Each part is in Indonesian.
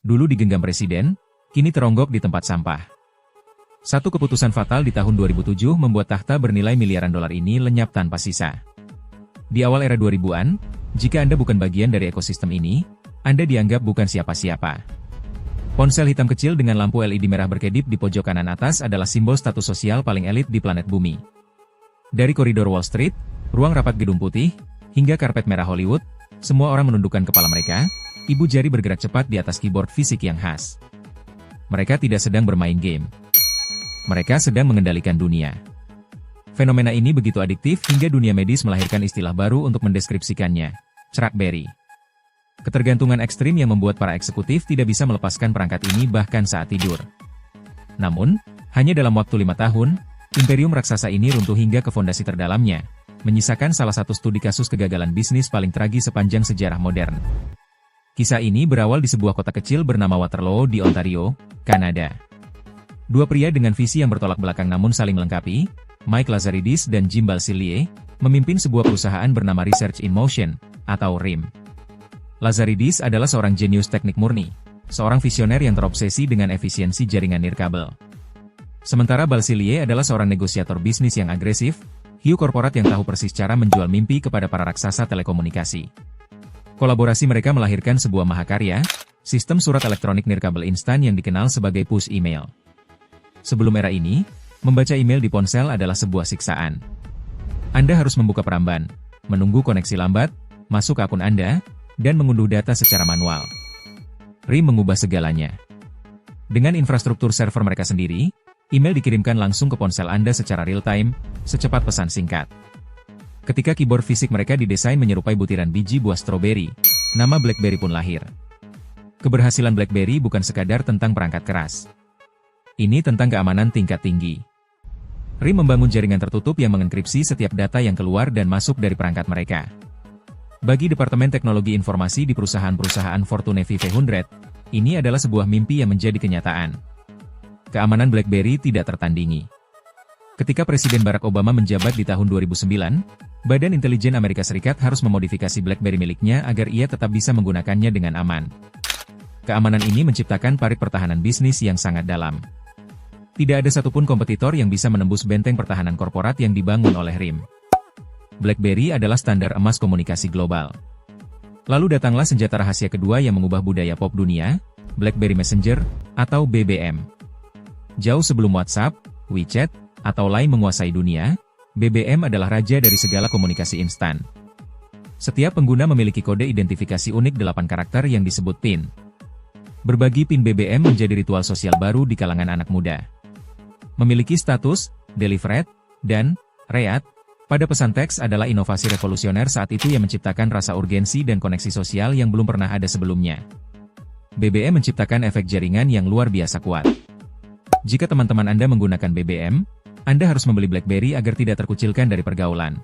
Dulu digenggam presiden, kini teronggok di tempat sampah. Satu keputusan fatal di tahun 2007 membuat tahta bernilai miliaran dolar ini lenyap tanpa sisa. Di awal era 2000-an, jika Anda bukan bagian dari ekosistem ini, Anda dianggap bukan siapa-siapa. Ponsel hitam kecil dengan lampu LED merah berkedip di pojok kanan atas adalah simbol status sosial paling elit di planet bumi. Dari koridor Wall Street, ruang rapat Gedung Putih, hingga karpet merah Hollywood, semua orang menundukkan kepala mereka, ibu jari bergerak cepat di atas keyboard fisik yang khas. Mereka tidak sedang bermain game. Mereka sedang mengendalikan dunia. Fenomena ini begitu adiktif hingga dunia medis melahirkan istilah baru untuk mendeskripsikannya, Chuckberry. Ketergantungan ekstrim yang membuat para eksekutif tidak bisa melepaskan perangkat ini bahkan saat tidur. Namun, hanya dalam waktu 5 tahun, imperium raksasa ini runtuh hingga ke fondasi terdalamnya, menyisakan salah satu studi kasus kegagalan bisnis paling tragis sepanjang sejarah modern. Kisah ini berawal di sebuah kota kecil bernama Waterloo di Ontario, Kanada. Dua pria dengan visi yang bertolak belakang namun saling melengkapi, Mike Lazaridis dan Jim Balsillie, memimpin sebuah perusahaan bernama Research in Motion, atau RIM. Lazaridis adalah seorang jenius teknik murni, seorang visioner yang terobsesi dengan efisiensi jaringan nirkabel. Sementara Balsillie adalah seorang negosiator bisnis yang agresif, hiu korporat yang tahu persis cara menjual mimpi kepada para raksasa telekomunikasi. Kolaborasi mereka melahirkan sebuah mahakarya, sistem surat elektronik nirkabel instan yang dikenal sebagai push email. Sebelum era ini, membaca email di ponsel adalah sebuah siksaan. Anda harus membuka peramban, menunggu koneksi lambat, masuk ke akun Anda, dan mengunduh data secara manual. RIM mengubah segalanya. Dengan infrastruktur server mereka sendiri, email dikirimkan langsung ke ponsel Anda secara real-time, secepat pesan singkat. Ketika keyboard fisik mereka didesain menyerupai butiran biji buah stroberi, nama BlackBerry pun lahir. Keberhasilan BlackBerry bukan sekadar tentang perangkat keras. Ini tentang keamanan tingkat tinggi. RIM membangun jaringan tertutup yang mengenkripsi setiap data yang keluar dan masuk dari perangkat mereka. Bagi Departemen Teknologi Informasi di perusahaan-perusahaan Fortune 500, ini adalah sebuah mimpi yang menjadi kenyataan. Keamanan BlackBerry tidak tertandingi. Ketika Presiden Barack Obama menjabat di tahun 2009, Badan Intelijen Amerika Serikat harus memodifikasi BlackBerry miliknya agar ia tetap bisa menggunakannya dengan aman. Keamanan ini menciptakan parit pertahanan bisnis yang sangat dalam. Tidak ada satupun kompetitor yang bisa menembus benteng pertahanan korporat yang dibangun oleh RIM. BlackBerry adalah standar emas komunikasi global. Lalu datanglah senjata rahasia kedua yang mengubah budaya pop dunia, BlackBerry Messenger, atau BBM. Jauh sebelum WhatsApp, WeChat, atau Line menguasai dunia, BBM adalah raja dari segala komunikasi instan. Setiap pengguna memiliki kode identifikasi unik 8 karakter yang disebut PIN. Berbagi PIN BBM menjadi ritual sosial baru di kalangan anak muda. Memiliki status, delivered, dan read pada pesan teks adalah inovasi revolusioner saat itu yang menciptakan rasa urgensi dan koneksi sosial yang belum pernah ada sebelumnya. BBM menciptakan efek jaringan yang luar biasa kuat. Jika teman-teman Anda menggunakan BBM, Anda harus membeli BlackBerry agar tidak terkucilkan dari pergaulan.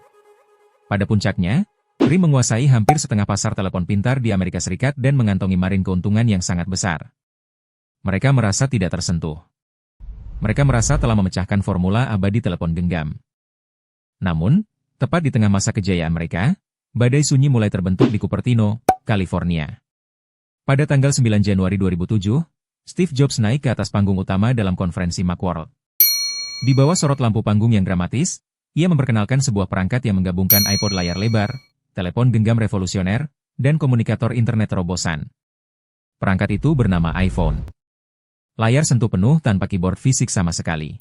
Pada puncaknya, RIM menguasai hampir setengah pasar telepon pintar di Amerika Serikat dan mengantongi margin keuntungan yang sangat besar. Mereka merasa tidak tersentuh. Mereka merasa telah memecahkan formula abadi telepon genggam. Namun, tepat di tengah masa kejayaan mereka, badai sunyi mulai terbentuk di Cupertino, California. Pada tanggal 9 Januari 2007, Steve Jobs naik ke atas panggung utama dalam konferensi Macworld. Di bawah sorot lampu panggung yang dramatis, ia memperkenalkan sebuah perangkat yang menggabungkan iPod layar lebar, telepon genggam revolusioner, dan komunikator internet terobosan. Perangkat itu bernama iPhone. Layar sentuh penuh tanpa keyboard fisik sama sekali.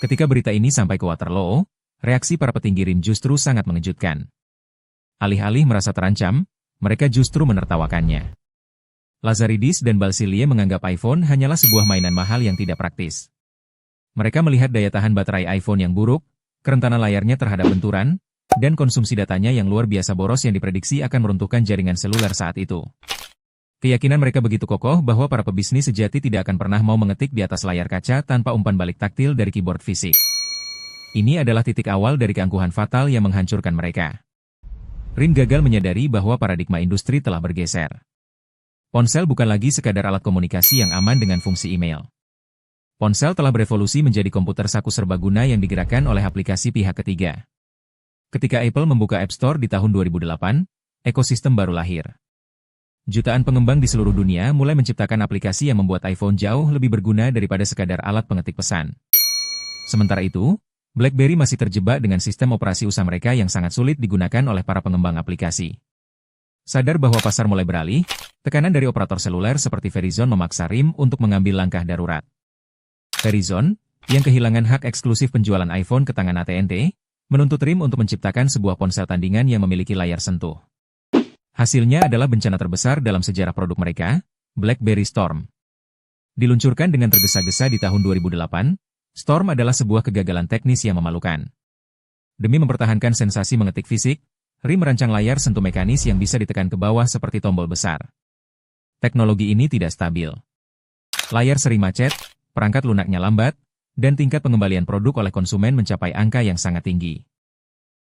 Ketika berita ini sampai ke Waterloo, reaksi para petinggi RIM justru sangat mengejutkan. Alih-alih merasa terancam, mereka justru menertawakannya. Lazaridis dan Balsillie menganggap iPhone hanyalah sebuah mainan mahal yang tidak praktis. Mereka melihat daya tahan baterai iPhone yang buruk, kerentanan layarnya terhadap benturan, dan konsumsi datanya yang luar biasa boros yang diprediksi akan meruntuhkan jaringan seluler saat itu. Keyakinan mereka begitu kokoh bahwa para pebisnis sejati tidak akan pernah mau mengetik di atas layar kaca tanpa umpan balik taktil dari keyboard fisik. Ini adalah titik awal dari keangkuhan fatal yang menghancurkan mereka. RIM gagal menyadari bahwa paradigma industri telah bergeser. Ponsel bukan lagi sekadar alat komunikasi yang aman dengan fungsi email. Ponsel telah berevolusi menjadi komputer saku serbaguna yang digerakkan oleh aplikasi pihak ketiga. Ketika Apple membuka App Store di tahun 2008, ekosistem baru lahir. Jutaan pengembang di seluruh dunia mulai menciptakan aplikasi yang membuat iPhone jauh lebih berguna daripada sekadar alat pengetik pesan. Sementara itu, BlackBerry masih terjebak dengan sistem operasi usaha mereka yang sangat sulit digunakan oleh para pengembang aplikasi. Sadar bahwa pasar mulai beralih, tekanan dari operator seluler seperti Verizon memaksa RIM untuk mengambil langkah darurat. Verizon, yang kehilangan hak eksklusif penjualan iPhone ke tangan AT&T, menuntut RIM untuk menciptakan sebuah ponsel tandingan yang memiliki layar sentuh. Hasilnya adalah bencana terbesar dalam sejarah produk mereka, BlackBerry Storm. Diluncurkan dengan tergesa-gesa di tahun 2008, Storm adalah sebuah kegagalan teknis yang memalukan. Demi mempertahankan sensasi mengetik fisik, RIM merancang layar sentuh mekanis yang bisa ditekan ke bawah seperti tombol besar. Teknologi ini tidak stabil. Layar sering macet, perangkat lunaknya lambat, dan tingkat pengembalian produk oleh konsumen mencapai angka yang sangat tinggi.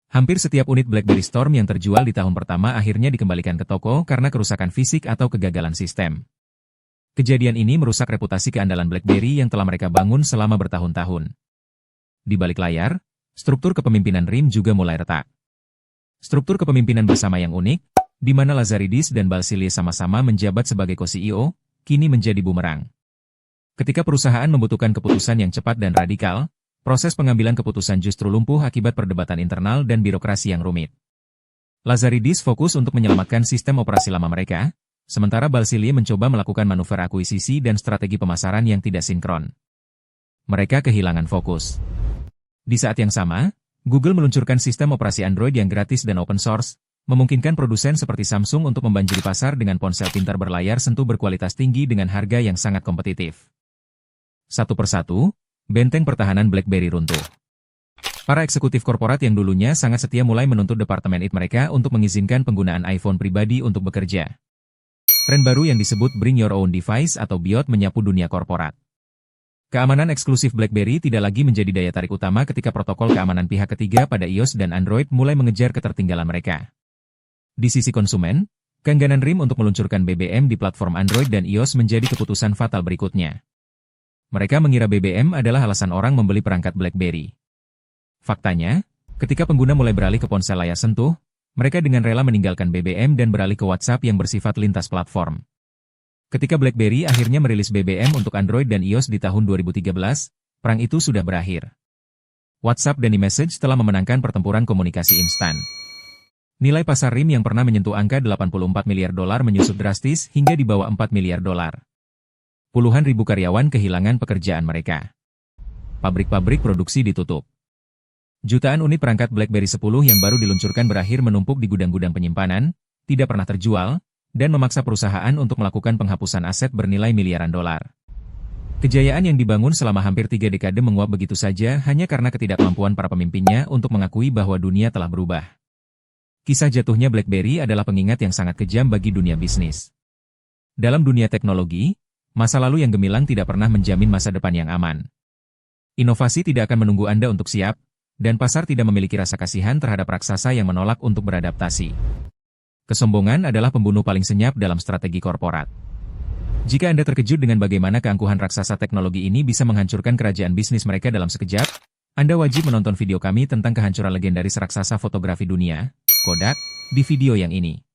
Hampir setiap unit BlackBerry Storm yang terjual di tahun pertama akhirnya dikembalikan ke toko karena kerusakan fisik atau kegagalan sistem. Kejadian ini merusak reputasi keandalan BlackBerry yang telah mereka bangun selama bertahun-tahun. Di balik layar, struktur kepemimpinan RIM juga mulai retak. Struktur kepemimpinan bersama yang unik, di mana Lazaridis dan Balsillie sama-sama menjabat sebagai co-CEO, kini menjadi bumerang. Ketika perusahaan membutuhkan keputusan yang cepat dan radikal, proses pengambilan keputusan justru lumpuh akibat perdebatan internal dan birokrasi yang rumit. Lazaridis fokus untuk menyelamatkan sistem operasi lama mereka, sementara Balsillie mencoba melakukan manuver akuisisi dan strategi pemasaran yang tidak sinkron. Mereka kehilangan fokus. Di saat yang sama, Google meluncurkan sistem operasi Android yang gratis dan open source, memungkinkan produsen seperti Samsung untuk membanjiri pasar dengan ponsel pintar berlayar sentuh berkualitas tinggi dengan harga yang sangat kompetitif. Satu persatu, benteng pertahanan BlackBerry runtuh. Para eksekutif korporat yang dulunya sangat setia mulai menuntut departemen IT mereka untuk mengizinkan penggunaan iPhone pribadi untuk bekerja. Tren baru yang disebut Bring Your Own Device atau BYOD menyapu dunia korporat. Keamanan eksklusif BlackBerry tidak lagi menjadi daya tarik utama ketika protokol keamanan pihak ketiga pada iOS dan Android mulai mengejar ketertinggalan mereka. Di sisi konsumen, keengganan RIM untuk meluncurkan BBM di platform Android dan iOS menjadi keputusan fatal berikutnya. Mereka mengira BBM adalah alasan orang membeli perangkat BlackBerry. Faktanya, ketika pengguna mulai beralih ke ponsel layar sentuh, mereka dengan rela meninggalkan BBM dan beralih ke WhatsApp yang bersifat lintas platform. Ketika BlackBerry akhirnya merilis BBM untuk Android dan iOS di tahun 2013, perang itu sudah berakhir. WhatsApp dan iMessage telah memenangkan pertempuran komunikasi instan. Nilai pasar RIM yang pernah menyentuh angka $84 miliar menyusut drastis hingga di bawah $4 miliar. Puluhan ribu karyawan kehilangan pekerjaan mereka. Pabrik-pabrik produksi ditutup. Jutaan unit perangkat BlackBerry 10 yang baru diluncurkan berakhir menumpuk di gudang-gudang penyimpanan, tidak pernah terjual, dan memaksa perusahaan untuk melakukan penghapusan aset bernilai miliaran dolar. Kejayaan yang dibangun selama hampir 3 dekade menguap begitu saja hanya karena ketidakmampuan para pemimpinnya untuk mengakui bahwa dunia telah berubah. Kisah jatuhnya BlackBerry adalah pengingat yang sangat kejam bagi dunia bisnis. Dalam dunia teknologi, masa lalu yang gemilang tidak pernah menjamin masa depan yang aman. Inovasi tidak akan menunggu Anda untuk siap, dan pasar tidak memiliki rasa kasihan terhadap raksasa yang menolak untuk beradaptasi. Kesombongan adalah pembunuh paling senyap dalam strategi korporat. Jika Anda terkejut dengan bagaimana keangkuhan raksasa teknologi ini bisa menghancurkan kerajaan bisnis mereka dalam sekejap, Anda wajib menonton video kami tentang kehancuran legendaris raksasa fotografi dunia, Kodak, di video yang ini.